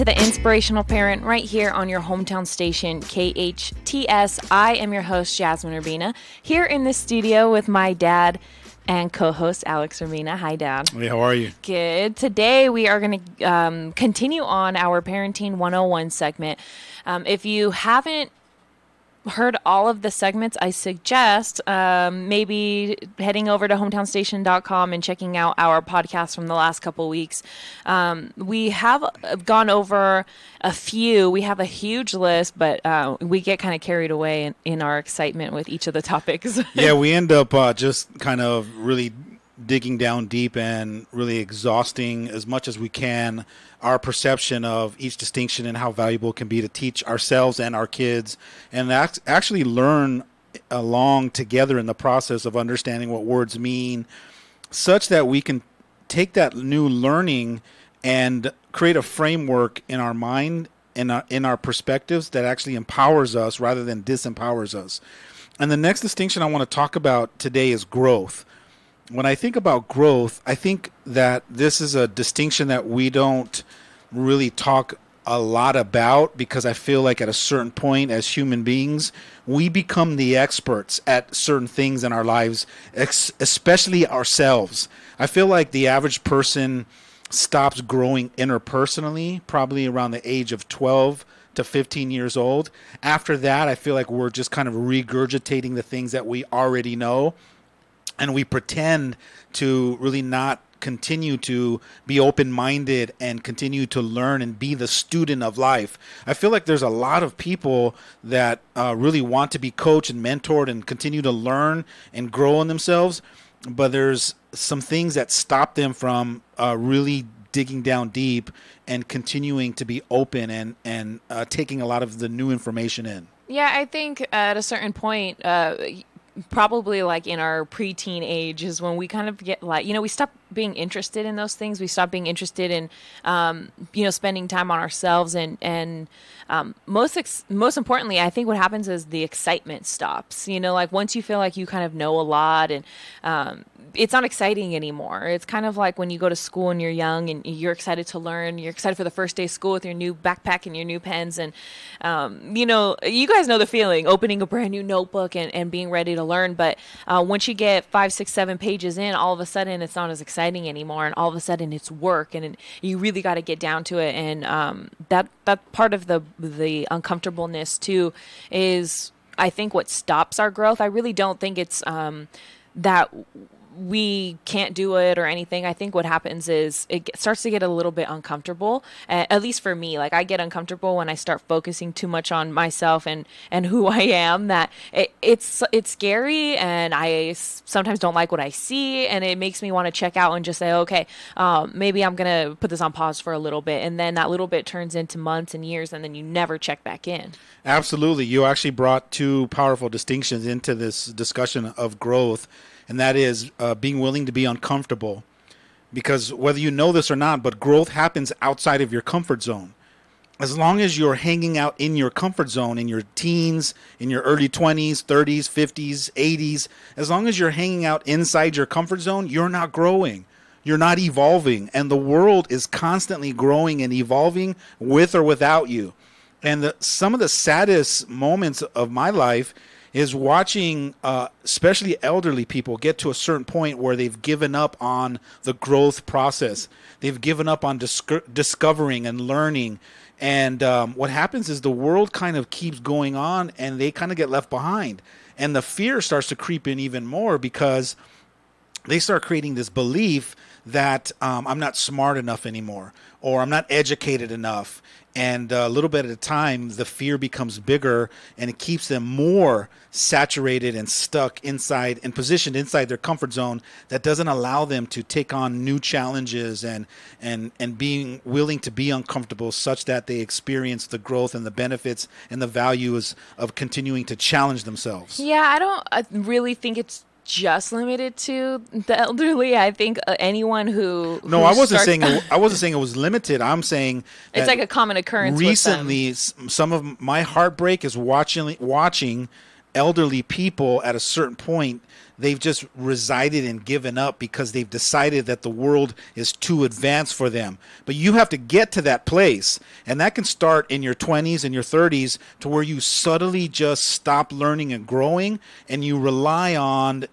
To the Inspirational Parent right here on your hometown station, KHTS. I am your host, Jasmine Urbina, here in the studio with my dad and co-host, Alex Urbina. Hi, Dad. Hey, how are you? Good. Today, we are going to continue on our Parenting 101 segment. If you haven't heard all of the segments, I suggest maybe heading over to hometownstation.com and checking out our podcast from the last couple weeks. We have gone over a few. We have a huge list, but we get kind of carried away in our excitement with each of the topics. Yeah, we end up just kind of really digging down deep and really exhausting as much as we can our perception of each distinction and how valuable it can be to teach ourselves and our kids and actually learn along together in the process of understanding what words mean, such that we can take that new learning and create a framework in our mind, in our perspectives, that actually empowers us rather than disempowers us. And the next distinction I want to talk about today is growth. When I think about growth, I think that this is a distinction that we don't really talk a lot about, because I feel like at a certain point as human beings, we become the experts at certain things in our lives, especially ourselves. I feel like the average person stops growing interpersonally probably around the age of 12 to 15 years old. After that, I feel like we're just kind of regurgitating the things that we already know. And we pretend to really not continue to be open-minded and continue to learn and be the student of life. I feel like there's a lot of people that really want to be coached and mentored and continue to learn and grow in themselves, but there's some things that stop them from really digging down deep and continuing to be open and taking a lot of the new information in. Yeah, I think at a certain point, probably like in our preteen age is when we kind of get like, we stop being interested in those things. We stop being interested in, spending time on ourselves and most importantly, I think what happens is the excitement stops, like once you feel like you kind of know a lot and, it's not exciting anymore. It's kind of like when you go to school and you're young and you're excited to learn. You're excited for the first day of school with your new backpack and your new pens. And, you guys know the feeling, opening a brand new notebook and being ready to learn. But once you get 5, 6, 7 pages in, all of a sudden it's not as exciting anymore. And all of a sudden it's work and you really got to get down to it. And that part of the uncomfortableness too is, I think, what stops our growth. I really don't think it's that we can't do it or anything. I think what happens is it starts to get a little bit uncomfortable, at least for me. Like I get uncomfortable when I start focusing too much on myself and who I am, that it's scary, and I sometimes don't like what I see, and it makes me want to check out and just say, okay, maybe I'm going to put this on pause for a little bit. And then that little bit turns into months and years, and then you never check back in. Absolutely. You actually brought two powerful distinctions into this discussion of growth. And that is being willing to be uncomfortable. Because whether you know this or not, but growth happens outside of your comfort zone. As long as you're hanging out in your comfort zone, in your teens, in your early 20s, 30s, 50s, 80s, as long as you're hanging out inside your comfort zone, you're not growing. You're not evolving. And the world is constantly growing and evolving with or without you. And some of the saddest moments of my life is watching especially elderly people get to a certain point where they've given up on the growth process. They've given up on discovering and learning. And what happens is the world kind of keeps going on and they kind of get left behind. And the fear starts to creep in even more, because they start creating this belief that I'm not smart enough anymore, or I'm not educated enough. And a little bit at a time, the fear becomes bigger, and it keeps them more saturated and stuck inside and positioned inside their comfort zone that doesn't allow them to take on new challenges and being willing to be uncomfortable, such that they experience the growth and the benefits and the values of continuing to challenge themselves. Yeah, I don't really think it's just limited to the elderly. I think anyone who I wasn't saying it was limited. I'm saying it's like a common occurrence. Recently, some of my heartbreak is watching elderly people at a certain point, they've just resided and given up because they've decided that the world is too advanced for them. But you have to get to that place, and that can start in your 20s and your 30s, to where you subtly just stop learning and growing, and you rely on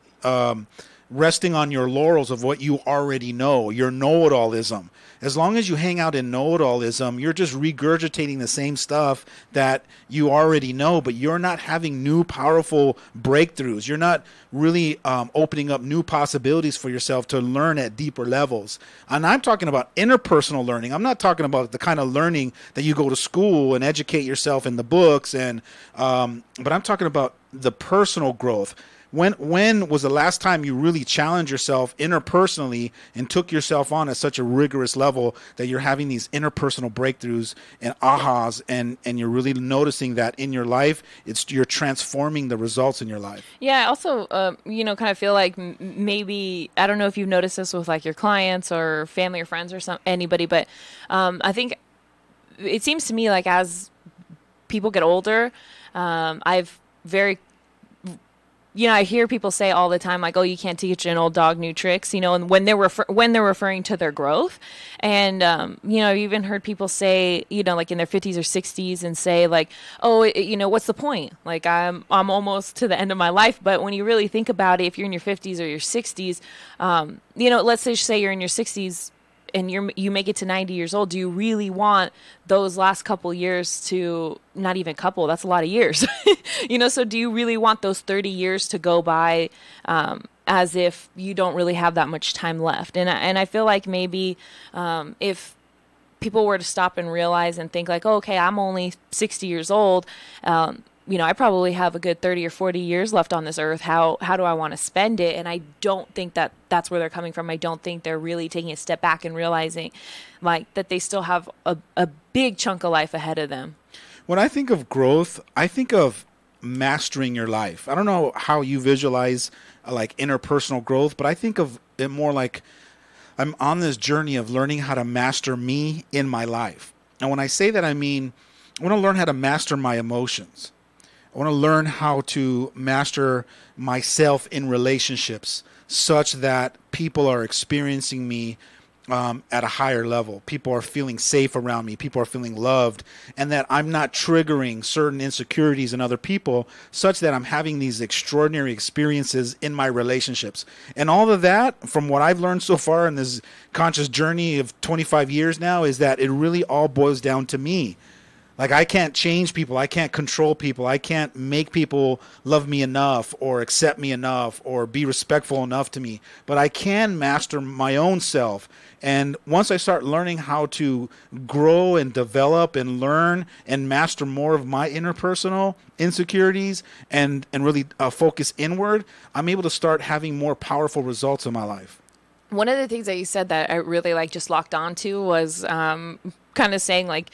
resting on your laurels of what you already know, your know-it-allism. As long as you hang out in know-it-allism, you're just regurgitating the same stuff that you already know, but you're not having new powerful breakthroughs. You're not really opening up new possibilities for yourself to learn at deeper levels. And I'm talking about interpersonal learning. I'm not talking about the kind of learning that you go to school and educate yourself in the books, and but I'm talking about the personal growth. When was the last time you really challenged yourself interpersonally and took yourself on at such a rigorous level that you're having these interpersonal breakthroughs and ahas, and you're really noticing that in your life, you're transforming the results in your life? Yeah, I also, kind of feel like maybe, I don't know if you've noticed this with like your clients or family or friends or anybody, but I think it seems to me like as people get older, I've very I hear people say all the time, like, "Oh, you can't teach an old dog new tricks," and when they're referring to their growth, and I've even heard people say, like in their 50s or 60s, and say like, "Oh, what's the point? Like, I'm almost to the end of my life." But when you really think about it, if you're in your 50s or your 60s, let's say you're in your 60s and you make it to 90 years old, do you really want those last couple years to, not even couple, that's a lot of years, so do you really want those 30 years to go by as if you don't really have that much time left? And I feel like maybe if people were to stop and realize and think like, oh, okay, I'm only 60 years old, I probably have a good 30 or 40 years left on this earth. How do I want to spend it? And I don't think that that's where they're coming from. I don't think they're really taking a step back and realizing like that they still have a big chunk of life ahead of them. When I think of growth, I think of mastering your life. I don't know how you visualize like interpersonal growth, but I think of it more like I'm on this journey of learning how to master me in my life. And when I say that, I mean, I want to learn how to master my emotions. I want to learn how to master myself in relationships such that people are experiencing me at a higher level. People are feeling safe around me. People are feeling loved, and that I'm not triggering certain insecurities in other people such that I'm having these extraordinary experiences in my relationships. And all of that, from what I've learned so far in this conscious journey of 25 years now, is that it really all boils down to me. Like, I can't change people. I can't control people. I can't make people love me enough or accept me enough or be respectful enough to me. But I can master my own self. And once I start learning how to grow and develop and learn and master more of my interpersonal insecurities and really focus inward, I'm able to start having more powerful results in my life. One of the things that you said that I really like just locked onto was kind of saying like,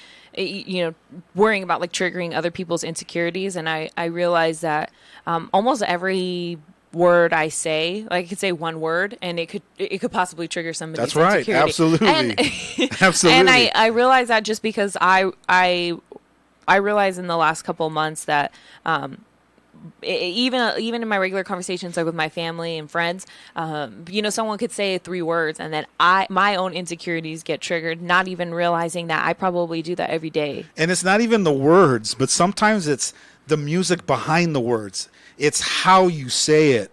worrying about like triggering other people's insecurities. And I realized that almost every word I say, like I could say one word and it could possibly trigger somebody's insecurity. That's right. Absolutely. And, Absolutely. And I realized that just because I realized in the last couple of months that even in my regular conversations like with my family and friends, someone could say 3 words and then my own insecurities get triggered, not even realizing that I probably do that every day. And it's not even the words, but sometimes it's the music behind the words. It's how you say it.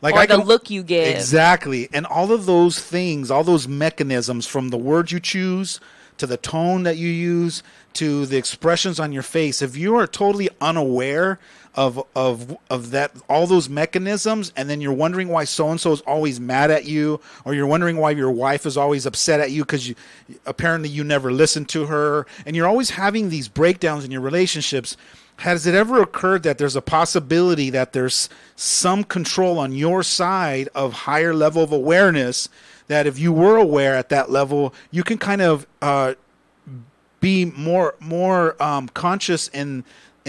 Like, or the look you give. Exactly. And all of those things, all those mechanisms, from the words you choose to the tone that you use to the expressions on your face, if you are totally unaware of that, all those mechanisms, and then you're wondering why so-and-so is always mad at you, or you're wondering why your wife is always upset at you because apparently you never listen to her, and you're always having these breakdowns in your relationships, has it ever occurred that there's a possibility that there's some control on your side of higher level of awareness, that if you were aware at that level, you can kind of be more conscious in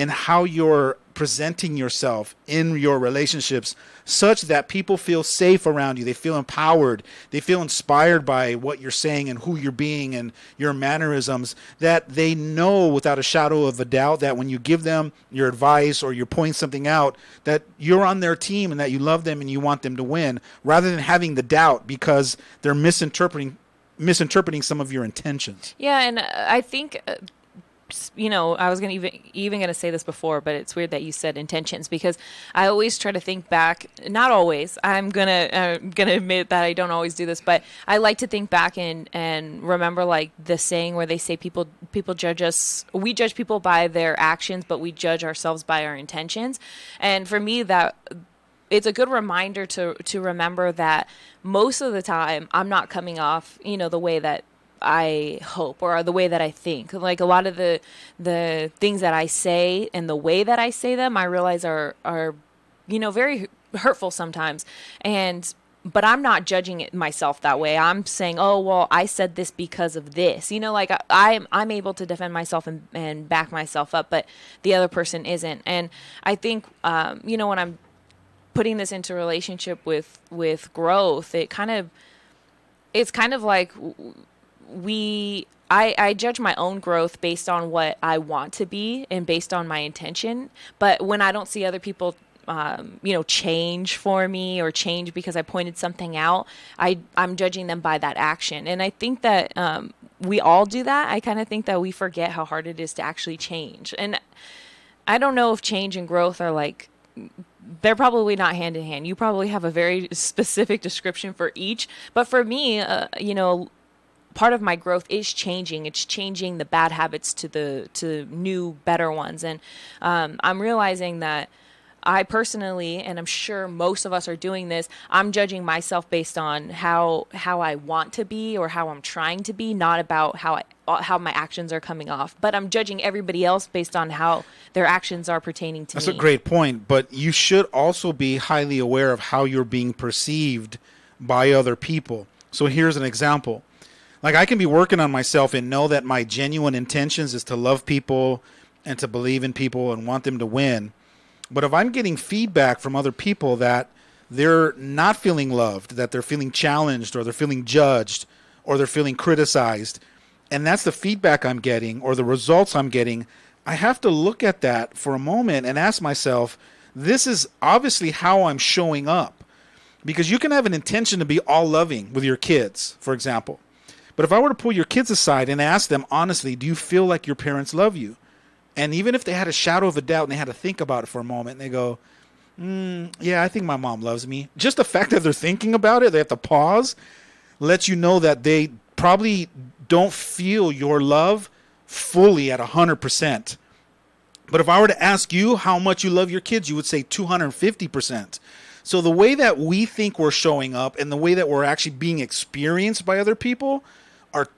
how you're presenting yourself in your relationships such that people feel safe around you. They feel empowered. They feel inspired by what you're saying and who you're being and your mannerisms, that they know without a shadow of a doubt that when you give them your advice or you're pointing something out, that you're on their team and that you love them and you want them to win, rather than having the doubt because they're misinterpreting some of your intentions. Yeah, and I think I was gonna even gonna say this before, but it's weird that you said intentions, because I always try to think back. Not always. I'm gonna admit that I don't always do this, but I like to think back and remember, like, the saying where they say people judge us. We judge people by their actions, but we judge ourselves by our intentions. And for me, that it's a good reminder to remember that most of the time I'm not coming off, the way that I hope or the way that I think. Like, a lot of the things that I say and the way that I say them, I realize are very hurtful sometimes. But I'm not judging it myself that way. I'm saying, oh, well, I said this because of this. Like, I'm able to defend myself and back myself up, but the other person isn't. And I think, when I'm putting this into relationship with growth, it's kind of like I judge my own growth based on what I want to be and based on my intention. But when I don't see other people, change for me or change because I pointed something out, I'm judging them by that action. And I think that we all do that. I kind of think that we forget how hard it is to actually change. And I don't know if change and growth are like, they're probably not hand in hand. You probably have a very specific description for each. But for me, part of my growth is changing. It's changing the bad habits to new, better ones. And I'm realizing that I personally, and I'm sure most of us are doing this, I'm judging myself based on how I want to be or how I'm trying to be, not about how my actions are coming off. But I'm judging everybody else based on how their actions are pertaining to me. That's a great point, but you should also be highly aware of how you're being perceived by other people. So here's an example. Like, I can be working on myself and know that my genuine intentions is to love people and to believe in people and want them to win. But if I'm getting feedback from other people that they're not feeling loved, that they're feeling challenged, or they're feeling judged, or they're feeling criticized, and that's the feedback I'm getting or the results I'm getting, I have to look at that for a moment and ask myself, this is obviously how I'm showing up. Because you can have an intention to be all loving with your kids, for example. But if I were to pull your kids aside and ask them honestly, do you feel like your parents love you? And even if they had a shadow of a doubt and they had to think about it for a moment, and they go, yeah, I think my mom loves me. Just the fact that they're thinking about it, they have to pause, lets you know that they probably don't feel your love fully at 100%. But if I were to ask you how much you love your kids, you would say 250%. So the way that we think we're showing up and the way that we're actually being experienced by other people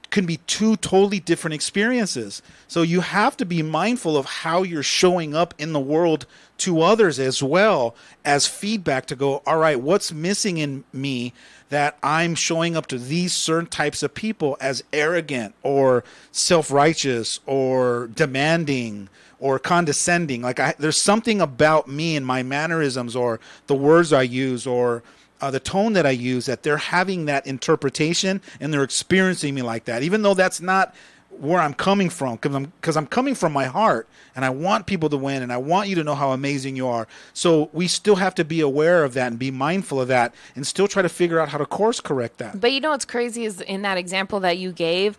can be two totally different experiences. So you have to be mindful of how you're showing up in the world to others as well as feedback to go, all right, what's missing in me that I'm showing up to these certain types of people as arrogant or self-righteous or demanding or condescending. Like, there's something about me and my mannerisms or the words I use or the tone that I use that they're having that interpretation and they're experiencing me like that, even though that's not where I'm coming from, because I'm coming from my heart and I want people to win and I want you to know how amazing you are. So we still have to be aware of that and be mindful of that and still try to figure out how to course correct that. But what's crazy is in that example that you gave,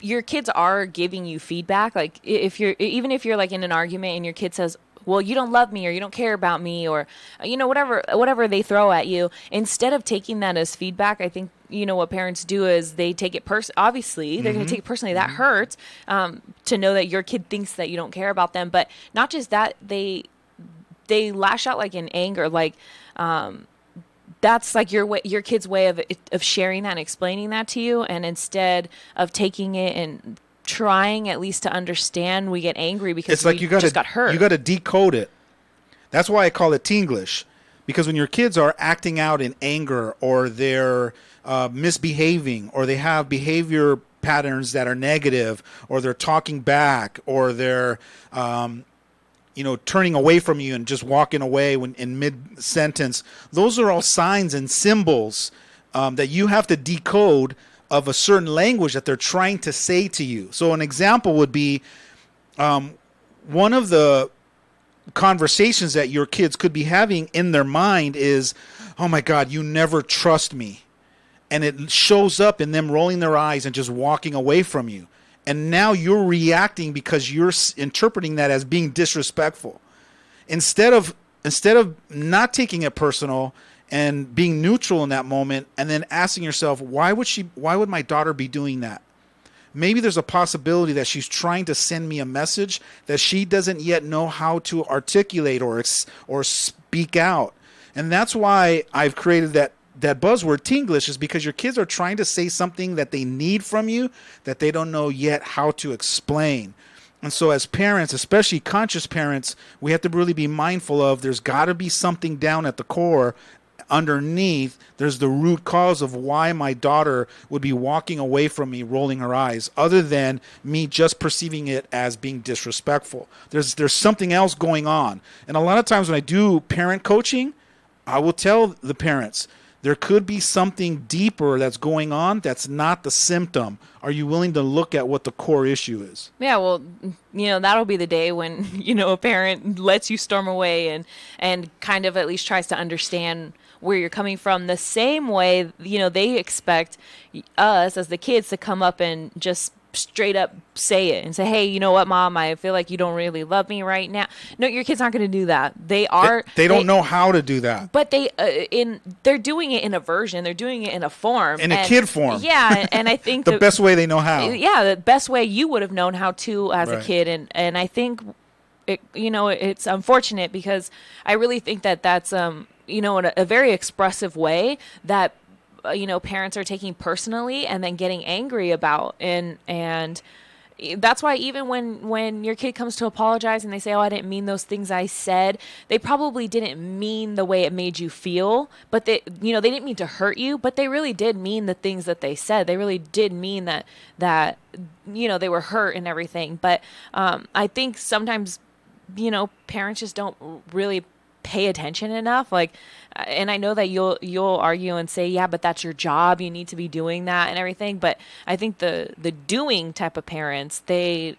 your kids are giving you feedback. Like, even if you're like in an argument and your kid says, well, you don't love me or you don't care about me or, whatever they throw at you, instead of taking that as feedback, I think, what parents do is they take it obviously, they're going to take it personally. That hurts to know that your kid thinks that you don't care about them. But not just that, they lash out like in anger, like that's like your kid's way of sharing that and explaining that to you. And instead of taking it and trying at least to understand, we get angry because it's like just got hurt. You got to decode it. That's why I call it Teenglish, because when your kids are acting out in anger or they're misbehaving or they have behavior patterns that are negative or they're talking back or they're turning away from you and just walking away when in mid sentence. Those are all signs and symbols that you have to decode of a certain language that they're trying to say to you. So an example would be one of the conversations that your kids could be having in their mind is, oh my God, you never trust me. And it shows up in them rolling their eyes and just walking away from you. And now you're reacting because you're interpreting that as being disrespectful. Instead of not taking it personal and being neutral in that moment, and then asking yourself, why would my daughter be doing that? Maybe there's a possibility that she's trying to send me a message that she doesn't yet know how to articulate or speak out. And that's why I've created that buzzword Tinglish, is because your kids are trying to say something that they need from you that they don't know yet how to explain. And so as parents, especially conscious parents, we have to really be mindful of there's got to be something down at the core underneath. There's the root cause of why my daughter would be walking away from me, rolling her eyes, other than me just perceiving it as being disrespectful. There's something else going on. And a lot of times when I do parent coaching, I will tell the parents, there could be something deeper that's going on that's not the symptom. Are you willing to look at what the core issue is? Yeah, well, that'll be the day when, a parent lets you storm away and kind of at least tries to understand where you're coming from, the same way, they expect us as the kids to come up and just straight up say it and say, hey, you know what, Mom, I feel like you don't really love me right now. No, your kids aren't going to do that. They don't know how to do that. But they're doing it in a version. They're doing it in a form. In a kid form. Yeah, and I think the best way they know how. Yeah, the best way you would have known how to as Right. a kid. And I think, it's unfortunate because I really think that that's, in a very expressive way that parents are taking personally and then getting angry about. And that's why even when your kid comes to apologize and they say, oh, I didn't mean those things I said, they probably didn't mean the way it made you feel, but they didn't mean to hurt you, but they really did mean the things that they said. They really did mean that they were hurt and everything. But I think sometimes parents just don't really pay attention enough. And I know that you'll argue and say, yeah, but that's your job, you need to be doing that and everything. But I think the doing type of parents, they're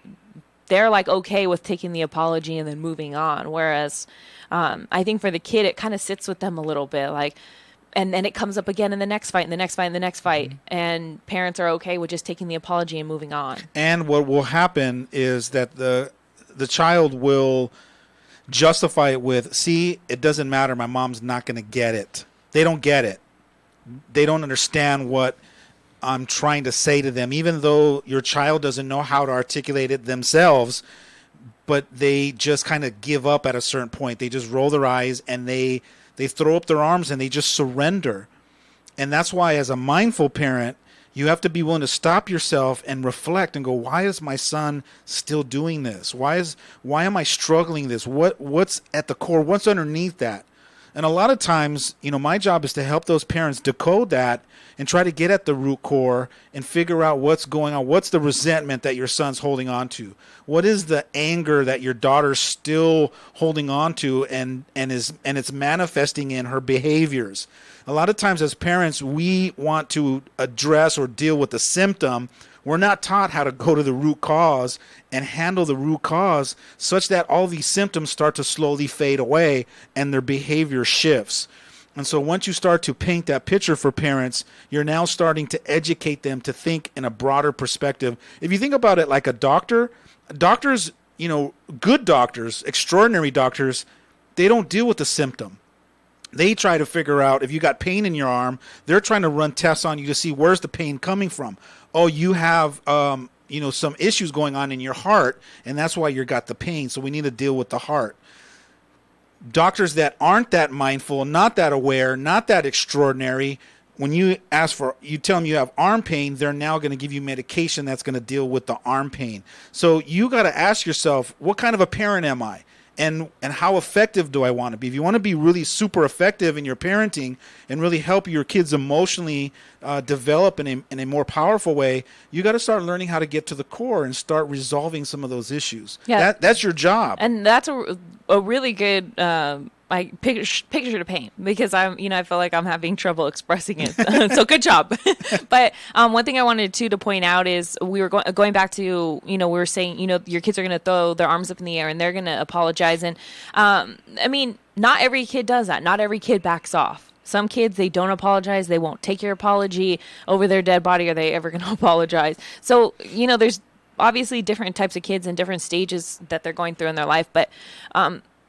like okay with taking the apology and then moving on, whereas I think for the kid it kind of sits with them a little bit, and then it comes up again in the next fight and the next fight and the next fight. Mm-hmm. And parents are okay with just taking the apology and moving on. And what will happen is that the child will justify it with, see, it doesn't matter, my mom's not going to get it. They don't get it. They don't understand what I'm trying to say to them, even though your child doesn't know how to articulate it themselves, but they just kind of give up at a certain point. They just roll their eyes and they throw up their arms and they just surrender. And that's why as a mindful parent, you have to be willing to stop yourself and reflect and go, why is my son still doing this? Why am I struggling this? What's at the core? What's underneath that? And a lot of times, my job is to help those parents decode that and try to get at the root core and figure out what's going on. What's the resentment that your son's holding on to? What is the anger that your daughter's still holding on to and it's manifesting in her behaviors? A lot of times as parents, we want to address or deal with the symptom. We're not taught how to go to the root cause and handle the root cause such that all these symptoms start to slowly fade away and their behavior shifts. And so once you start to paint that picture for parents, you're now starting to educate them to think in a broader perspective. If you think about it like a doctors, good doctors, extraordinary doctors, they don't deal with the symptom. They try to figure out if you got pain in your arm, they're trying to run tests on you to see where's the pain coming from. Oh, you have some issues going on in your heart, and that's why you got the pain. So we need to deal with the heart. Doctors that aren't that mindful, not that aware, not that extraordinary, when you tell them you have arm pain, they're now going to give you medication that's going to deal with the arm pain. So you got to ask yourself, what kind of a parent am I? and how effective do I want to be? If you want to be really super effective in your parenting and really help your kids emotionally develop in a more powerful way, you got to start learning how to get to the core and start resolving some of those issues. Yeah. That's your job. And that's a really good picture to paint, because I feel like I'm having trouble expressing it. So good job. But one thing I wanted to point out is we were going back to, we were saying, your kids are going to throw their arms up in the air and they're going to apologize. And not every kid does that. Not every kid backs off. Some kids, they don't apologize. They won't take your apology over their dead body. Are they ever going to apologize? So, there's obviously different types of kids and different stages that they're going through in their life. But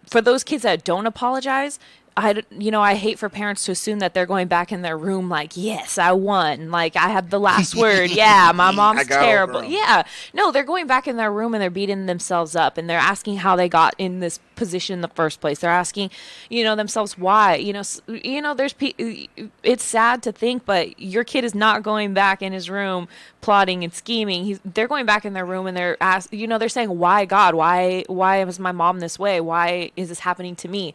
for those kids that don't apologize, I hate for parents to assume that they're going back in their room like, yes, I won. Like, I have the last word. Yeah, my mom's terrible. Yeah. No, they're going back in their room and they're beating themselves up and they're asking how they got in this position in the first place. They're asking, themselves why. It's sad to think, but your kid is not going back in his room plotting and scheming. They're going back in their room and they're saying, why God? Why was my mom this way? Why is this happening to me?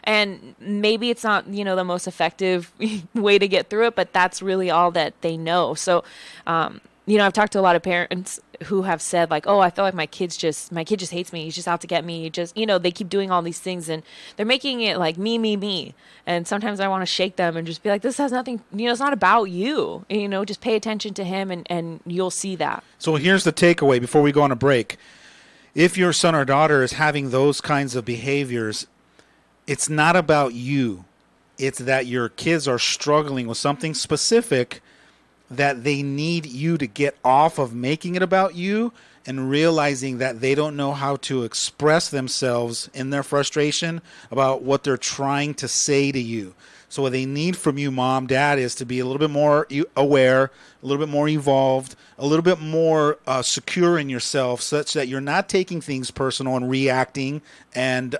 And maybe it's not, the most effective way to get through it, but that's really all that they know. So, I've talked to a lot of parents who have said like, oh, I feel like my kid just hates me. He's just out to get me. They keep doing all these things and they're making it like me. And sometimes I want to shake them and just be like, this has nothing, it's not about you. Just pay attention to him and you'll see that. So here's the takeaway before we go on a break. If your son or daughter is having those kinds of behaviors, it's not about you. It's that your kids are struggling with something specific that they need you to get off of making it about you and realizing that they don't know how to express themselves in their frustration about what they're trying to say to you. So what they need from you, mom, dad, is to be a little bit more aware, a little bit more evolved, a little bit more secure in yourself such that you're not taking things personal and reacting and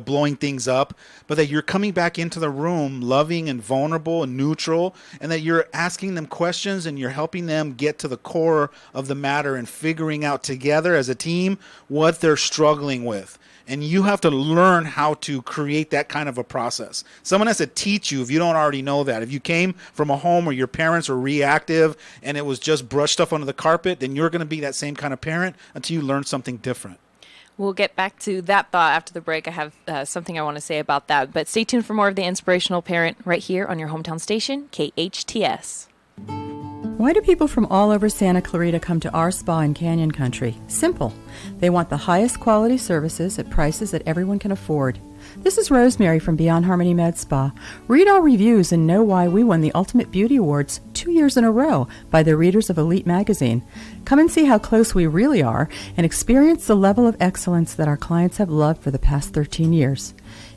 blowing things up, but that you're coming back into the room loving and vulnerable and neutral, and that you're asking them questions and you're helping them get to the core of the matter and figuring out together as a team what they're struggling with. And you have to learn how to create that kind of a process. Someone has to teach you if you don't already know that. If you came from a home where your parents were reactive and it was just brush stuff under the carpet, then you're going to be that same kind of parent until you learn something different. We'll get back to that thought after the break. I have something I want to say about that. But stay tuned for more of The Inspirational Parent right here on your hometown station, KHTS. Why do people from all over Santa Clarita come to our spa in Canyon Country? Simple. They want the highest quality services at prices that everyone can afford. This is Rosemary from Beyond Harmony Med Spa. Read our reviews and know why we won the Ultimate Beauty Awards 2 years in a row by the readers of Elite magazine. Come and see how close we really are and experience the level of excellence that our clients have loved for the past 13 years.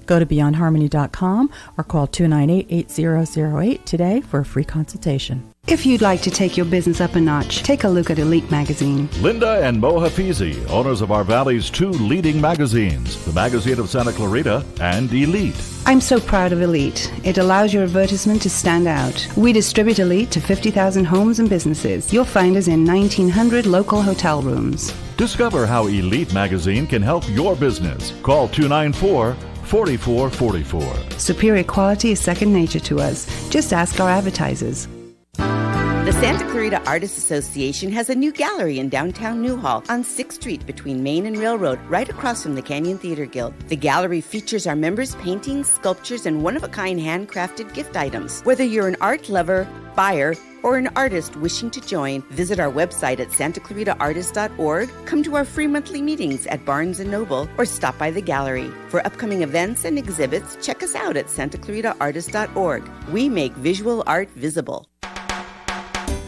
Go to beyondharmony.com or call 298-8008 today for a free consultation. If you'd like to take your business up a notch, take a look at Elite magazine. Linda and Mo Hafizi, owners of our Valley's two leading magazines, the Magazine of Santa Clarita and Elite. I'm so proud of Elite. It allows your advertisement to stand out. We distribute Elite to 50,000 homes and businesses. You'll find us in 1,900 local hotel rooms. Discover how Elite magazine can help your business. Call 294-4444. Superior quality is second nature to us. Just ask our advertisers. The Santa Clarita Artists Association has a new gallery in downtown Newhall on 6th Street between Main and Railroad, right across from the Canyon Theater Guild. The gallery features our members' paintings, sculptures, and one-of-a-kind handcrafted gift items. Whether you're an art lover, buyer, or an artist wishing to join, visit our website at santaclaritaartist.org, come to our free monthly meetings at Barnes & Noble, or stop by the gallery. For upcoming events and exhibits, check us out at santaclaritaartist.org. We make visual art visible.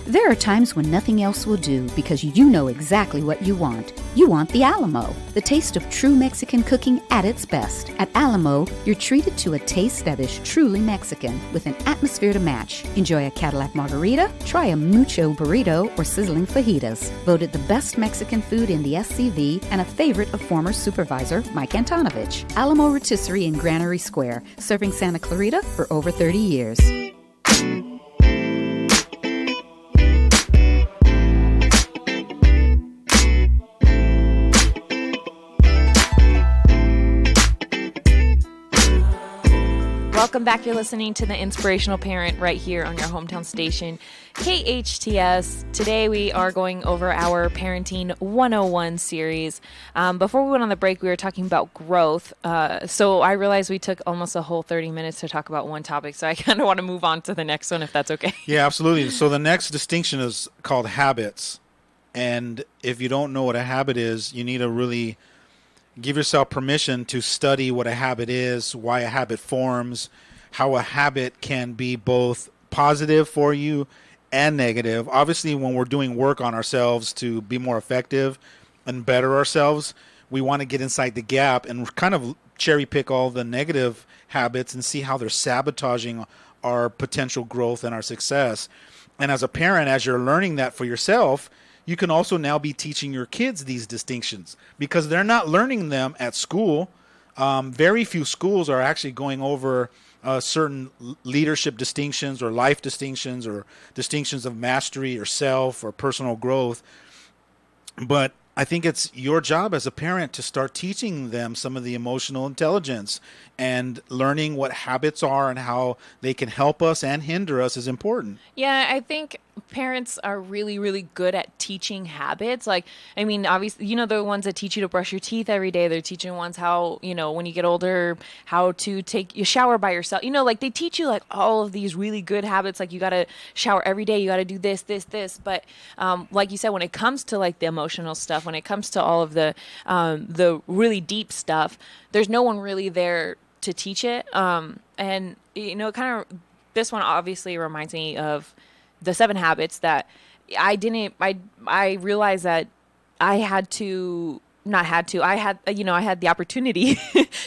There are times when nothing else will do because you know exactly what you want. You want the Alamo, the taste of true Mexican cooking at its best. At Alamo, you're treated to a taste that is truly Mexican with an atmosphere to match. Enjoy a Cadillac margarita, try a mucho burrito, or sizzling fajitas. Voted the best Mexican food in the SCV and a favorite of former supervisor Mike Antonovich. Alamo Rotisserie in Granary Square, serving Santa Clarita for over 30 years. Welcome back. You're listening to the Inspirational Parent right here on your hometown station, KHTS. Today we are going over our Parenting 101 series. Before we went on the break, we were talking about growth. So I realized we took almost a whole 30 minutes to talk about one topic. So I kind of want to move on to the next one, if that's okay. Yeah, absolutely. So the next distinction is called habits. And if you don't know what a habit is, you need to really give yourself permission to study what a habit is, why a habit forms, how a habit can be both positive for you and negative. Obviously, when we're doing work on ourselves to be more effective and better ourselves, we want to get inside the gap and kind of cherry pick all the negative habits and see how they're sabotaging our potential growth and our success. And as a parent, as you're learning that for yourself, you can also now be teaching your kids these distinctions because they're not learning them at school. Very few schools are actually going over certain leadership distinctions or life distinctions or distinctions of mastery or self or personal growth. But I think it's your job as a parent to start teaching them some of the emotional intelligence, and learning what habits are and how they can help us and hinder us is important. Yeah, I think parents are really, really good at teaching habits. Like, I mean, obviously, the ones that teach you to brush your teeth every day. They're teaching ones how, when you get older, how to take a shower by yourself. Like they teach you like all of these really good habits. Like you got to shower every day. You got to do this, this, this. But like you said, when it comes to like the emotional stuff, when it comes to all of the really deep stuff, there's no one really there to teach it. And kind of this one obviously reminds me of the 7 habits that I realized that I had the opportunity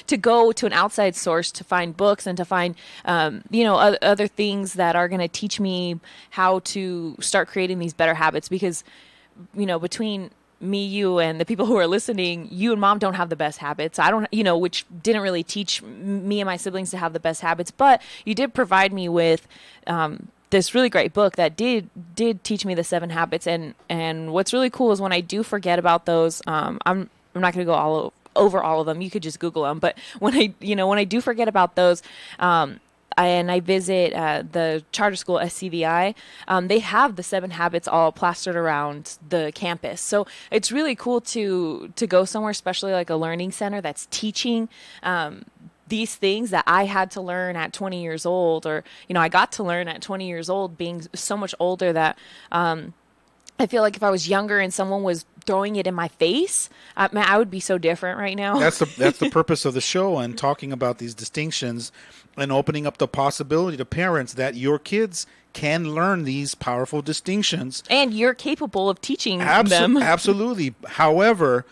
to go to an outside source to find books and to find, other things that are going to teach me how to start creating these better habits. Because, between me, you, and the people who are listening, you and mom don't have the best habits. I don't, which didn't really teach me and my siblings to have the best habits, but you did provide me with, this really great book that did teach me the 7 habits. And what's really cool is when I do forget about those, I'm not going to go over all of them. You could just Google them. But when I do forget about those, I visit the charter school SCVI, they have the 7 habits all plastered around the campus. So it's really cool to go somewhere, especially like a learning center that's teaching these things that I had to learn at 20 years old, or, I got to learn at 20 years old, being so much older that I feel like if I was younger and someone was throwing it in my face, I would be so different right now. That's the purpose of the show, and talking about these distinctions and opening up the possibility to parents that your kids can learn these powerful distinctions. And you're capable of teaching them. Absolutely. However,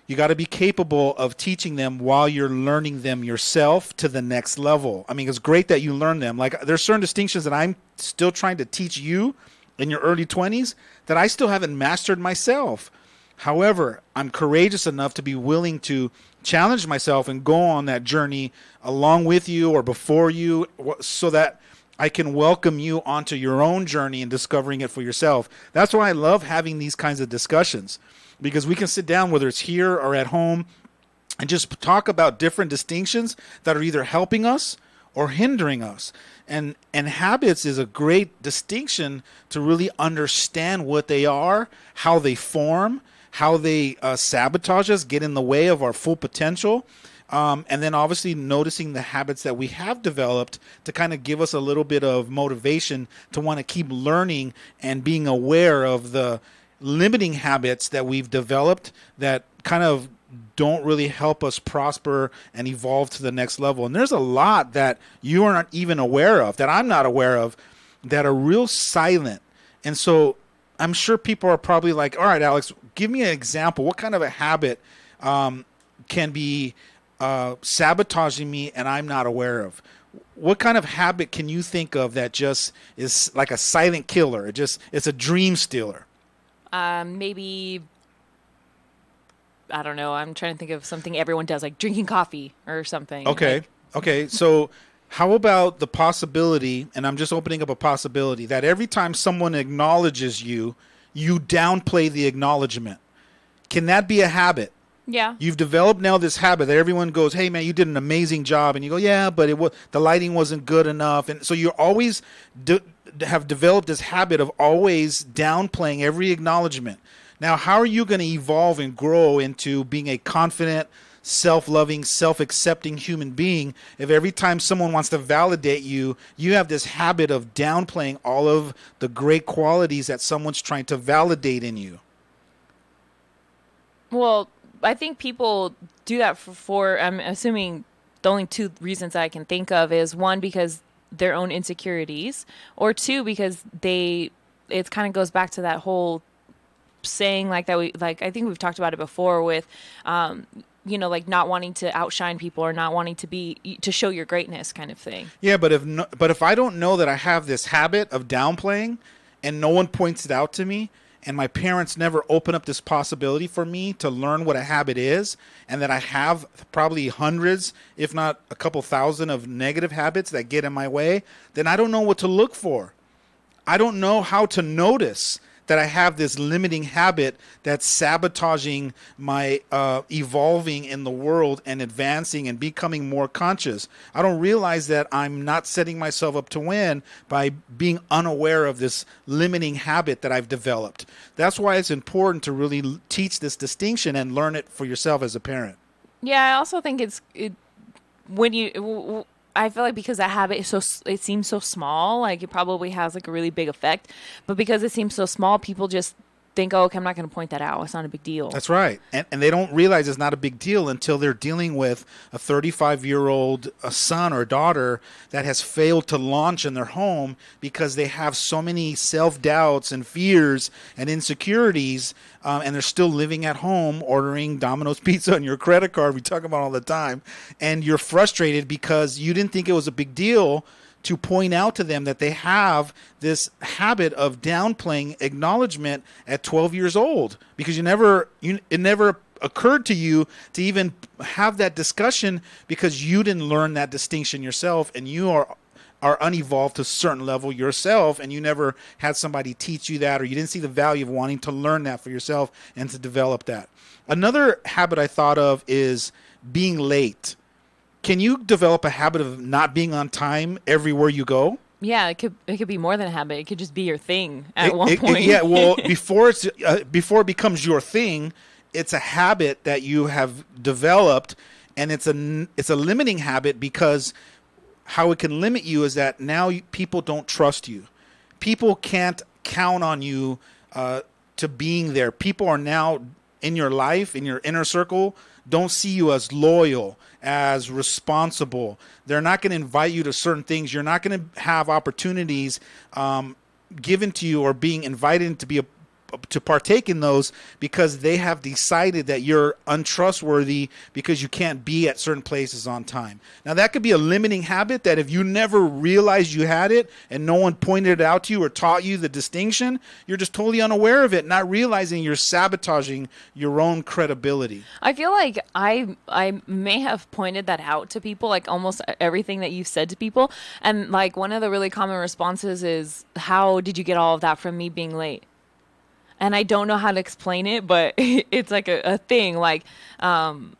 you got to be capable of teaching them while you're learning them yourself to the next level. I mean, it's great that you learn them. Like, there's certain distinctions that I'm still trying to teach you in your early 20s that I still haven't mastered myself. However, I'm courageous enough to be willing to challenge myself and go on that journey along with you or before you, so that I can welcome you onto your own journey and discovering it for yourself. That's why I love having these kinds of discussions, because we can sit down, whether it's here or at home, and just talk about different distinctions that are either helping us or hindering us. And habits is a great distinction to really understand what they are, how they form, how they sabotage us, get in the way of our full potential. And then obviously noticing the habits that we have developed to kind of give us a little bit of motivation to want to keep learning and being aware of the limiting habits that we've developed that kind of don't really help us prosper and evolve to the next level. And there's a lot that you are not even aware of, that I'm not aware of, that are real silent. And so I'm sure people are probably like, all right, Alex, give me an example. What kind of a habit can be sabotaging me and I'm not aware of? What kind of habit can you think of that just is like a silent killer? It's a dream stealer. Maybe, I don't know. I'm trying to think of something everyone does, like drinking coffee or something. Okay. So how about the possibility, and I'm just opening up a possibility, that every time someone acknowledges you, you downplay the acknowledgement. Can that be a habit? Yeah. You've developed now this habit that everyone goes, "Hey man, you did an amazing job," and you go, "Yeah, but the lighting wasn't good enough," and so you always have developed this habit of always downplaying every acknowledgement. Now, how are you going to evolve and grow into being a confident, self-loving, self-accepting human being if every time someone wants to validate you, you have this habit of downplaying all of the great qualities that someone's trying to validate in you? Well, I think people do that I'm assuming the only two reasons I can think of is one, because their own insecurities, or two, because it kind of goes back to that whole saying like that I think we've talked about it before with, like not wanting to outshine people or not wanting to show your greatness kind of thing. Yeah, but if I don't know that I have this habit of downplaying and no one points it out to me, and my parents never open up this possibility for me to learn what a habit is, and that I have probably hundreds, if not a couple thousand of negative habits that get in my way, then I don't know what to look for. I don't know how to notice that I have this limiting habit that's sabotaging my evolving in the world and advancing and becoming more conscious. I don't realize that I'm not setting myself up to win by being unaware of this limiting habit that I've developed. That's why it's important to really teach this distinction and learn it for yourself as a parent. Yeah, I also think I feel like because that habit it seems so small, like it probably has like a really big effect, but because it seems so small, people just think, oh, okay, I'm not going to point that out. It's not a big deal. That's right. And they don't realize it's not a big deal until they're dealing with a 35-year-old son or daughter that has failed to launch in their home because they have so many self-doubts and fears and insecurities, and they're still living at home ordering Domino's pizza on your credit card. We talk about all the time. And you're frustrated because you didn't think it was a big deal to point out to them that they have this habit of downplaying acknowledgement at 12 years old, because it never occurred to you to even have that discussion because you didn't learn that distinction yourself, and you are unevolved to a certain level yourself, and you never had somebody teach you that, or you didn't see the value of wanting to learn that for yourself and to develop that. Another habit I thought of is being late. Can you develop a habit of not being on time everywhere you go? Yeah, it could be more than a habit. It could just be your thing at one point. Yeah, well, before it becomes your thing, it's a habit that you have developed, and it's a limiting habit, because how it can limit you is that now people don't trust you. People can't count on you to being there. People are now in your life, in your inner circle, don't see you as loyal, as responsible. They're not going to invite you to certain things. You're not going to have opportunities given to you or being invited to partake in those, because they have decided that you're untrustworthy because you can't be at certain places on time. Now, that could be a limiting habit that if you never realized you had it and no one pointed it out to you or taught you the distinction, you're just totally unaware of it, not realizing you're sabotaging your own credibility. I feel like I may have pointed that out to people, like almost everything that you've said to people. And like one of the really common responses is, how did you get all of that from me being late? And I don't know how to explain it, but it's like a thing, like, and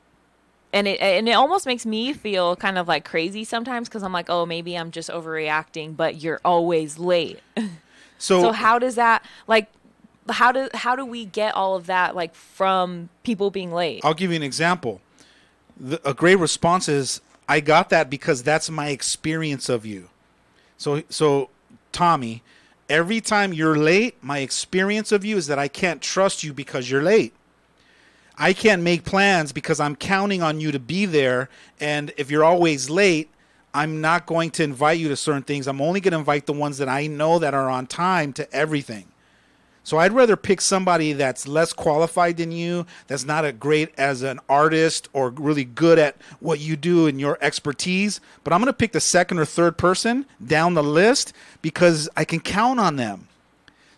it almost makes me feel kind of like crazy sometimes, because I'm like, oh, maybe I'm just overreacting, but you're always late. So how does that, like, how do we get all of that, like, from people being late? I'll give you an example. A great response is, I got that because that's my experience of you. So Tommy, every time you're late, my experience of you is that I can't trust you because you're late. I can't make plans because I'm counting on you to be there. And if you're always late, I'm not going to invite you to certain things. I'm only going to invite the ones that I know that are on time to everything. So I'd rather pick somebody that's less qualified than you, that's not as great as an artist or really good at what you do and your expertise, but I'm going to pick the second or third person down the list because I can count on them.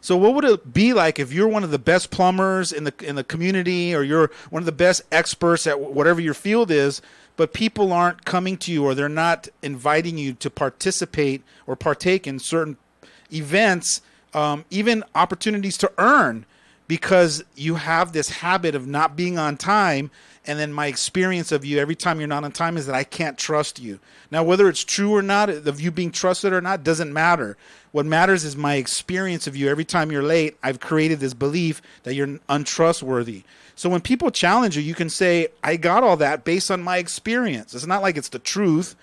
So what would it be like if you're one of the best plumbers in the community, or you're one of the best experts at whatever your field is, but people aren't coming to you, or they're not inviting you to participate or partake in certain events, even opportunities to earn, because you have this habit of not being on time. And then my experience of you every time you're not on time is that I can't trust you. Now, whether it's true or not, of you being trusted or not, doesn't matter. What matters is my experience of you every time you're late. I've created this belief that you're untrustworthy. So when people challenge you, you can say, I got all that based on my experience. It's not like it's the truth.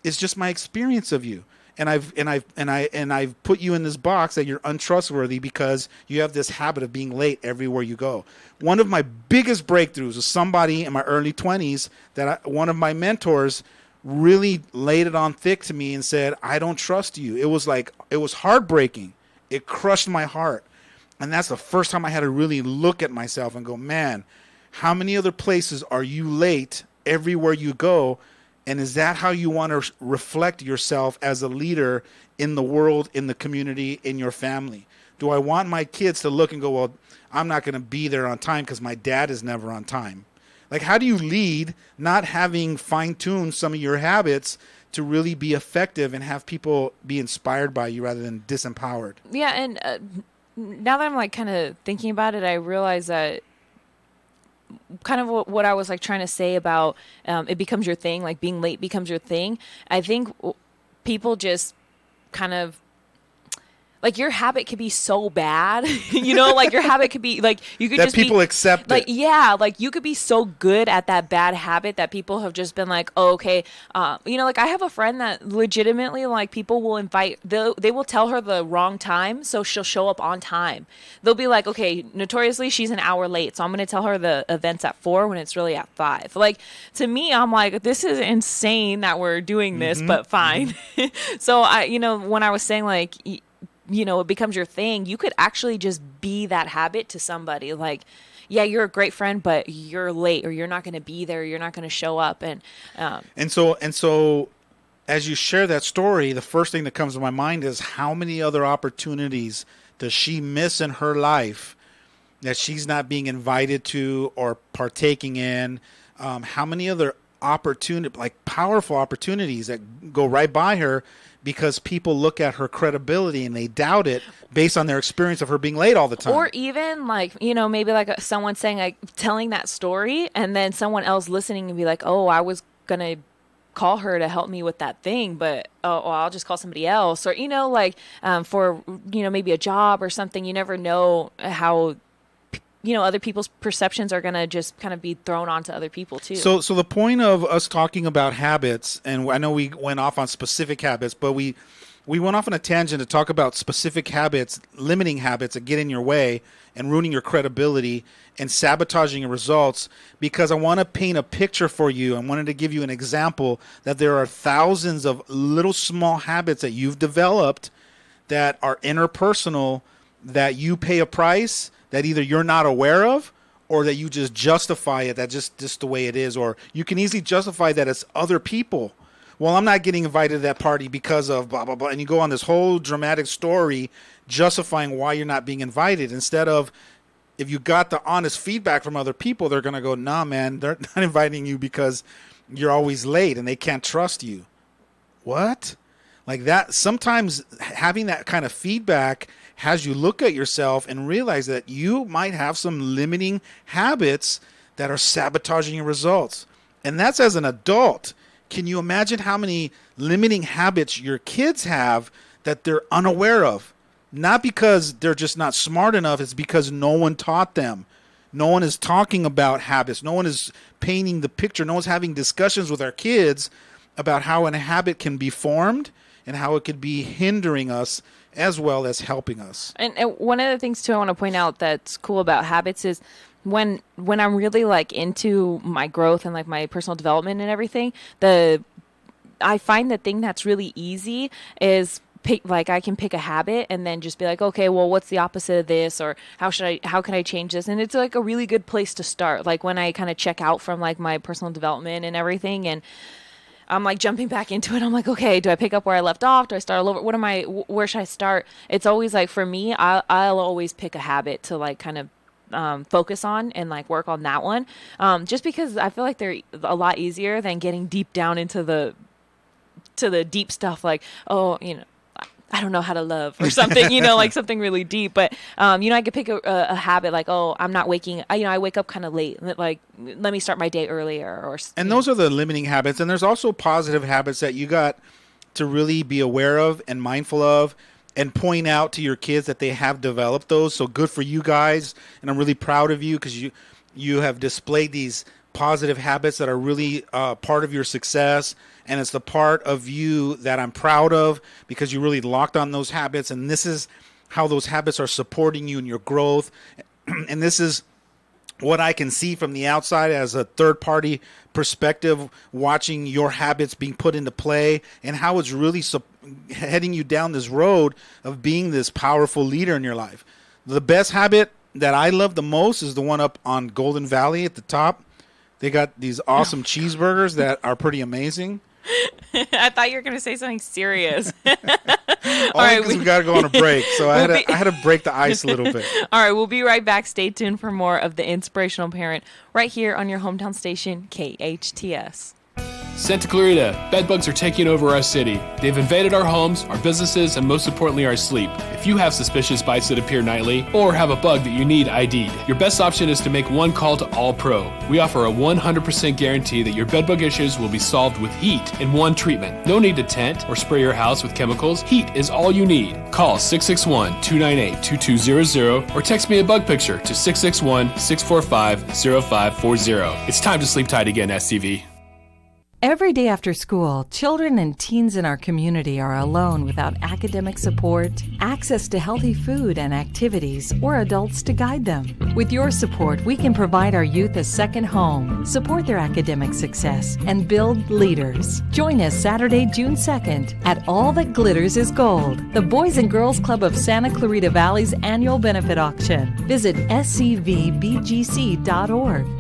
It's just my experience of you. And I've put you in this box that you're untrustworthy because you have this habit of being late everywhere you go. One of my biggest breakthroughs was somebody in my early 20s that one of my mentors really laid it on thick to me and said, I don't trust you. It was heartbreaking. It crushed my heart. And that's the first time I had to really look at myself and go, man, how many other places are you late everywhere you go? And is that how you want to reflect yourself as a leader in the world, in the community, in your family? Do I want my kids to look and go, well, I'm not going to be there on time because my dad is never on time? Like, how do you lead not having fine-tuned some of your habits to really be effective and have people be inspired by you rather than disempowered? Yeah, and now that I'm like kind of thinking about it, I realize that kind of what I was like trying to say about it becomes your thing, like being late becomes your thing. I think people just kind of like your habit could be so bad, like your habit could be like you could that just people be, accept like it. Yeah, like you could be so good at that bad habit that people have just been like, oh, okay, like I have a friend that legitimately like people will invite, they will tell her the wrong time so she'll show up on time. They'll be like, okay, notoriously she's an hour late, so I'm gonna tell her the event's at 4 when it's really at 5. Like to me, I'm like, this is insane that we're doing this, but fine. So I, when I was saying like, it becomes your thing, you could actually just be that habit to somebody. Like, yeah, you're a great friend, but you're late, or you're not going to be there, you're not going to show up. And so as you share that story, the first thing that comes to my mind is how many other opportunities does she miss in her life that she's not being invited to or partaking in? How many other powerful opportunities that go right by her because people look at her credibility and they doubt it based on their experience of her being late all the time. Or even like, maybe like someone saying, like telling that story and then someone else listening and be like, oh, I was going to call her to help me with that thing, but I'll just call somebody else. Or, for, maybe a job or something, you never know how other people's perceptions are going to just kind of be thrown onto other people too. So the point of us talking about habits, and I know we went off on specific habits, but we went off on a tangent to talk about specific habits, limiting habits that get in your way and ruining your credibility and sabotaging your results, because I want to paint a picture for you. I wanted to give you an example that there are thousands of little small habits that you've developed that are interpersonal, that you pay a price that either you're not aware of or that you just justify it, that just the way it is. Or you can easily justify that it's other people. Well, I'm not getting invited to that party because of blah, blah, blah. And you go on this whole dramatic story justifying why you're not being invited. Instead of, if you got the honest feedback from other people, they're going to go, nah, man, they're not inviting you because you're always late and they can't trust you. What? Like that, sometimes having that kind of feedback has you look at yourself and realize that you might have some limiting habits that are sabotaging your results. And that's as an adult. Can you imagine how many limiting habits your kids have that they're unaware of? Not because they're just not smart enough, it's because no one taught them. No one is talking about habits. No one is painting the picture. No one's having discussions with our kids about how a habit can be formed and how it could be hindering us as well as helping us. And one of the things too I want to point out that's cool about habits is when I'm really like into my growth and like my personal development and everything, I find the thing that's really easy is I can pick a habit and then just be like, okay, well, what's the opposite of this, or how can I change this? And it's like a really good place to start. Like when I kind of check out from like my personal development and everything, and I'm like jumping back into it. I'm like, okay, do I pick up where I left off? Do I start all over? Where should I start? It's always like, for me, I'll always pick a habit to like kind of focus on and like work on that one. Just because I feel like they're a lot easier than getting deep down into the deep stuff. Like, oh, I don't know how to love or something, like something really deep. But, I could pick a habit like, oh, I'm not waking, I wake up kind of late. Like, let me start my day earlier. And those are the limiting habits. And there's also positive habits that you got to really be aware of and mindful of and point out to your kids that they have developed those. So good for you guys. And I'm really proud of you because you have displayed these positive habits that are really part of your success. And it's the part of you that I'm proud of because you really locked on those habits. And this is how those habits are supporting you in your growth. And this is what I can see from the outside as a third-party perspective, watching your habits being put into play and how it's really heading you down this road of being this powerful leader in your life. The best habit that I love the most is the one up on Golden Valley at the top. They got these awesome cheeseburgers that are pretty amazing. I thought you were going to say something serious. Only because we got to go on a break, so I had to break the ice a little bit. All right, we'll be right back. Stay tuned for more of The Inspirational Parent right here on your hometown station, KHTS. Santa Clarita, bedbugs are taking over our city. They've invaded our homes, our businesses, and most importantly, our sleep. If you have suspicious bites that appear nightly, or have a bug that you need ID'd, your best option is to make one call to All Pro. We offer a 100% guarantee that your bedbug issues will be solved with heat in one treatment. No need to tent or spray your house with chemicals. Heat is all you need. Call 661-298-2200 or text me a bug picture to 661-645-0540. It's time to sleep tight again, STV. Every day after school, children and teens in our community are alone without academic support, access to healthy food and activities, or adults to guide them. With your support, we can provide our youth a second home, support their academic success, and build leaders. Join us Saturday, June 2nd at All That Glitters is Gold, the Boys and Girls Club of Santa Clarita Valley's annual benefit auction. Visit scvbgc.org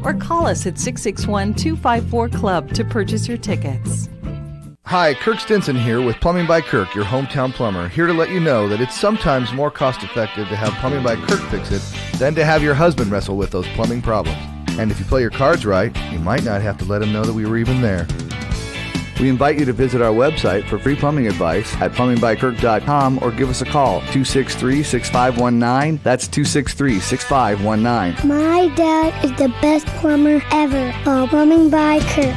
or call us at 661-254-CLUB to purchase your tickets. Hi, Kirk Stinson here with Plumbing by Kirk, your hometown plumber, here to let you know that it's sometimes more cost-effective to have Plumbing by Kirk fix it than to have your husband wrestle with those plumbing problems. And if you play your cards right, you might not have to let him know that we were even there. We invite you to visit our website for free plumbing advice at plumbingbykirk.com or give us a call, 263-6519. That's 263-6519. My dad is the best plumber ever. Plumbing by Kirk.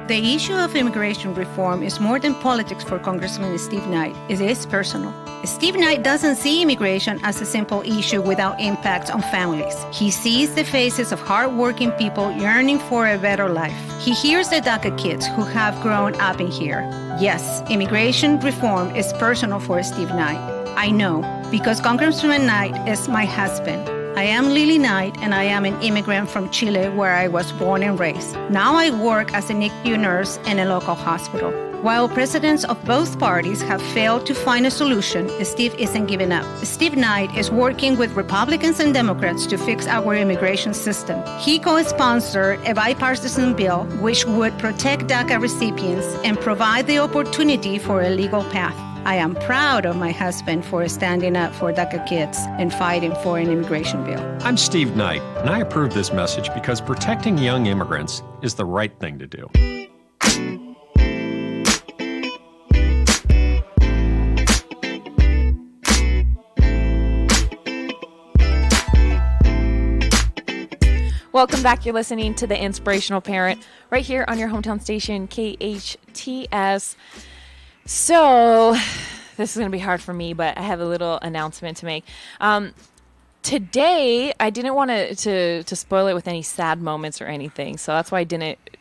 The issue of immigration reform is more than politics for Congressman Steve Knight. It is personal. Steve Knight doesn't see immigration as a simple issue without impacts on families. He sees the faces of hardworking people yearning for a better life. He hears the DACA kids who have grown up in here. Yes, immigration reform is personal for Steve Knight. I know, because Congressman Knight is my husband. I am Lily Knight, and I am an immigrant from Chile, where I was born and raised. Now I work as a NICU nurse in a local hospital. While presidents of both parties have failed to find a solution, Steve isn't giving up. Steve Knight is working with Republicans and Democrats to fix our immigration system. He co-sponsored a bipartisan bill which would protect DACA recipients and provide the opportunity for a legal path. I am proud of my husband for standing up for DACA kids and fighting for an immigration bill. I'm Steve Knight, and I approve this message because protecting young immigrants is the right thing to do. Welcome back. You're listening to The Inspirational Parent right here on your hometown station, KHTS. So, this is going to be hard for me, but I have a little announcement to make. Today, I didn't want to spoil it with any sad moments or anything, so that's why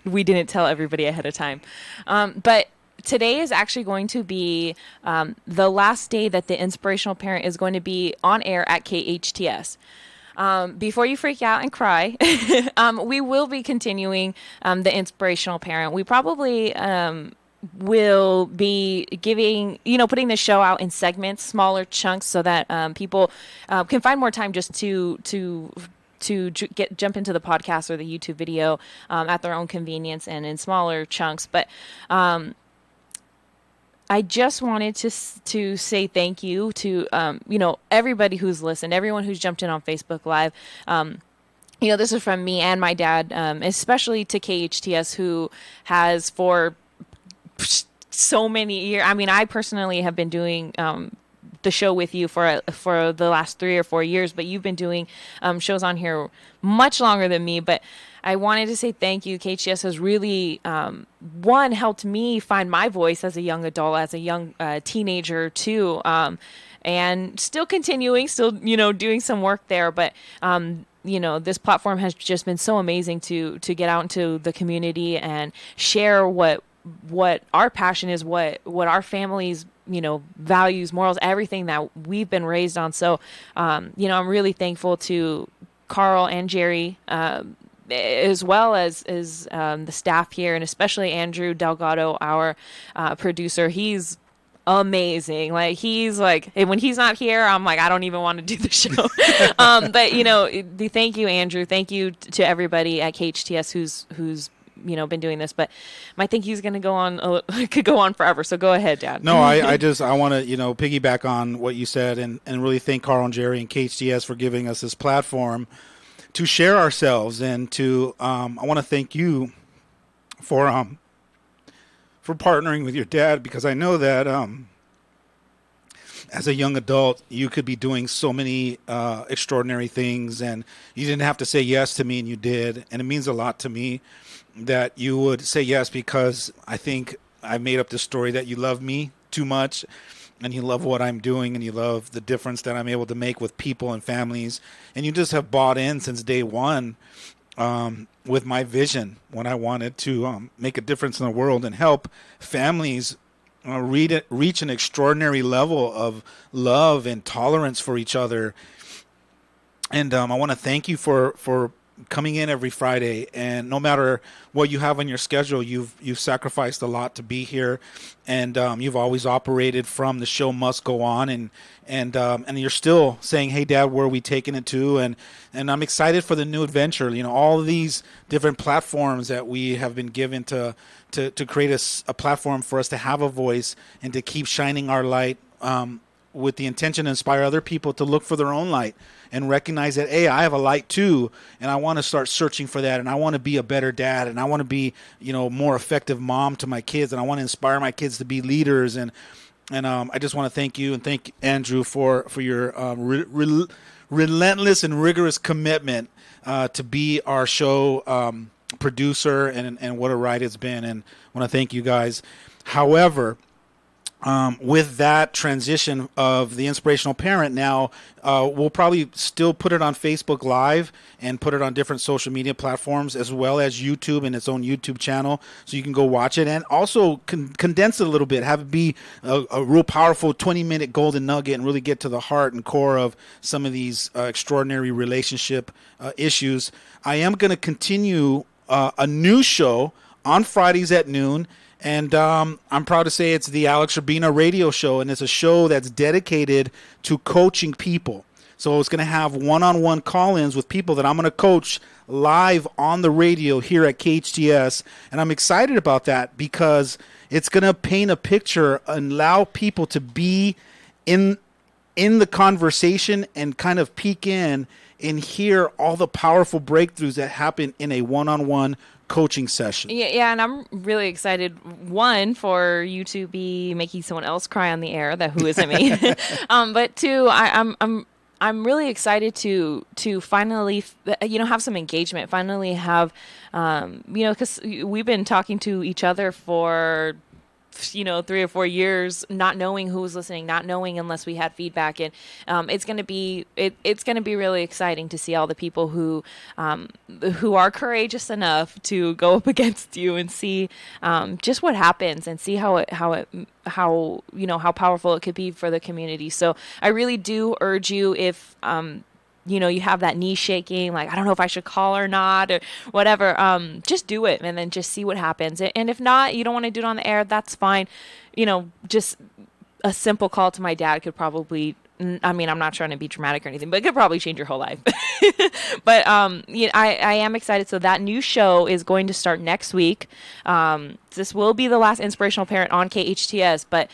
we didn't tell everybody ahead of time. But today is actually going to be the last day that The Inspirational Parent is going to be on air at KHTS. Before you freak out and cry, we will be continuing The Inspirational Parent. We probably will be putting the show out in segments, smaller chunks, so that people can find more time just to jump into the podcast or the YouTube video at their own convenience and in smaller chunks. But I just wanted to say thank you to everybody who's listened, everyone who's jumped in on Facebook Live. This is from me and my dad, especially to KHTS, who has for so many years. I mean, I personally have been doing the show with you for the last 3 or 4 years, but you've been doing shows on here much longer than me. But I wanted to say thank you. KHTS has really, one, helped me find my voice as a young adult, as a young teenager too, and still continuing, still, doing some work there. But, this platform has just been so amazing to get out into the community and share what our passion is, what our families, values, morals, everything that we've been raised on. So, I'm really thankful to Carl and Jerry, as well as the staff here, and especially Andrew Delgado, our producer. He's amazing. When he's not here, I'm like, I don't even want to do the show. But thank you, Andrew. Thank you to everybody at KHTS who's been doing this. But my thank you is going to go on, could go on forever. So go ahead, Dad. No, I want to, piggyback on what you said and really thank Carl and Jerry and KHTS for giving us this platform to share ourselves, and to I want to thank you for partnering with your dad, because I know that as a young adult you could be doing so many extraordinary things, and you didn't have to say yes to me, and you did, and it means a lot to me that you would say yes, because I think I made up this story that you love me too much, and you love what I'm doing, and you love the difference that I'm able to make with people and families. And you just have bought in since day one with my vision, when I wanted to make a difference in the world and help families reach an extraordinary level of love and tolerance for each other. And I want to thank you for coming in every Friday, and no matter what you have on your schedule, you've sacrificed a lot to be here, and you've always operated from the show must go on, and you're still saying, hey Dad, where are we taking it to? And I'm excited for the new adventure. All of these different platforms that we have been given to create a platform for us to have a voice and to keep shining our light, with the intention to inspire other people to look for their own light and recognize that, hey, I have a light too, and I want to start searching for that, and I want to be a better dad, and I want to be, more effective mom to my kids, and I want to inspire my kids to be leaders, and I just want to thank you and thank Andrew for your relentless and rigorous commitment to be our show producer, and what a ride it's been, and I want to thank you guys. However, with that transition of the Inspirational Parent, now we'll probably still put it on Facebook Live and put it on different social media platforms, as well as YouTube and its own YouTube channel, so you can go watch it, and also condense it a little bit, have it be a real powerful 20-minute golden nugget, and really get to the heart and core of some of these extraordinary relationship issues. I am going to continue a new show on Fridays at noon. And I'm proud to say it's the Alex Urbina radio show, and it's a show that's dedicated to coaching people. So it's going to have one-on-one call-ins with people that I'm going to coach live on the radio here at KHTS. And I'm excited about that, because it's going to paint a picture and allow people to be in the conversation and kind of peek in and hear all the powerful breakthroughs that happen in a one-on-one coaching session. Yeah, and I'm really excited, one, for you to be making someone else cry on the air, that who isn't me. But two, I'm really excited to finally have some engagement, finally have because we've been talking to each other for 3 or 4 years, not knowing who was listening, not knowing unless we had feedback, and it's going to be really exciting to see all the people who are courageous enough to go up against you and see just what happens, and see how powerful it could be for the community. So I really do urge you, if you have that knee shaking, like, I don't know if I should call or not, or whatever, just do it, and then just see what happens. And if not, you don't want to do it on the air, that's fine. Just a simple call to my dad could probably I mean, I'm not trying to be dramatic or anything, but it could probably change your whole life. But I am excited. So that new show is going to start next week. This will be the last Inspirational Parent on KHTS, but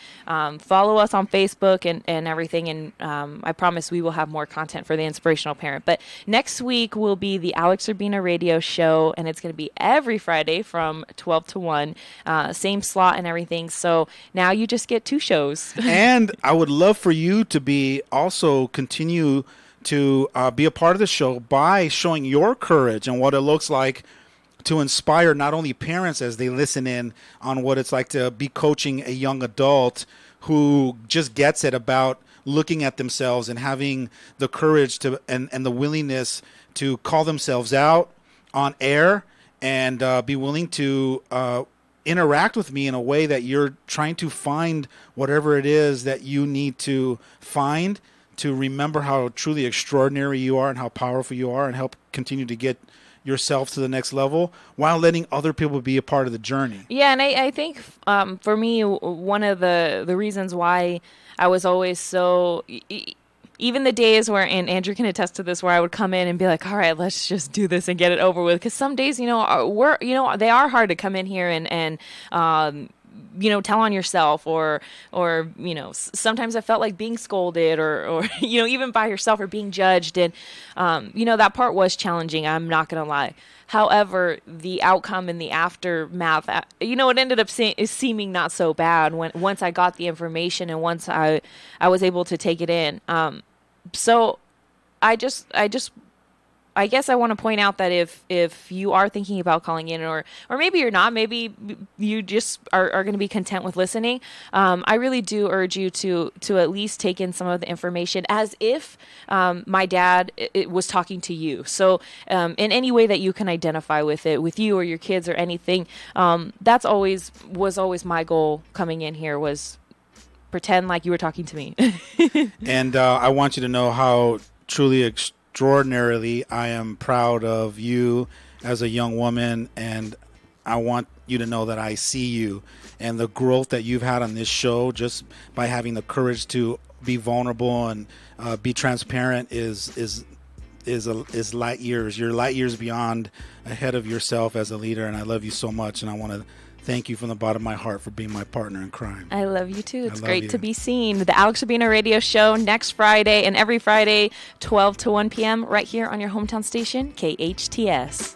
follow us on Facebook and everything, and I promise we will have more content for the Inspirational Parent. But next week will be the Alex Urbina radio show, and it's going to be every Friday from 12 to 1, same slot and everything. So now you just get 2 shows. And I would love for you to be also continue to be a part of the show by showing your courage and what it looks like to inspire not only parents as they listen in on what it's like to be coaching a young adult who just gets it about looking at themselves and having the courage to and the willingness to call themselves out on air and be willing to interact with me in a way that you're trying to find whatever it is that you need to find to remember how truly extraordinary you are and how powerful you are and help continue to get yourself to the next level while letting other people be a part of the journey. Yeah, and I think for me, one of the reasons why I was always so... Even the days where, and Andrew can attest to this, where I would come in and be like, all right, let's just do this and get it over with. Because some days, they are hard to come in here and tell on yourself or sometimes I felt like being scolded or even by yourself or being judged. And, that part was challenging. I'm not going to lie. However, the outcome and the aftermath, it ended up seeming not so bad once I got the information and once I was able to take it in. So I guess I want to point out that if you are thinking about calling in or maybe you're not, maybe you just are going to be content with listening, I really do urge you to at least take in some of the information as if my dad was talking to you. So in any way that you can identify with it, with you or your kids or anything, was always my goal coming in here was pretend like you were talking to me. And I want you to know how truly extraordinarily I am proud of you as a young woman, and I want you to know that I see you and the growth that you've had on this show just by having the courage to be vulnerable and be transparent is light years. You're light years beyond ahead of yourself as a leader, and I love you so much, and I want to thank you from the bottom of my heart for being my partner in crime. I love you too. It's great to be seen. The Alex Urbina radio show next Friday and every Friday, 12 to 1 p.m. right here on your hometown station, KHTS.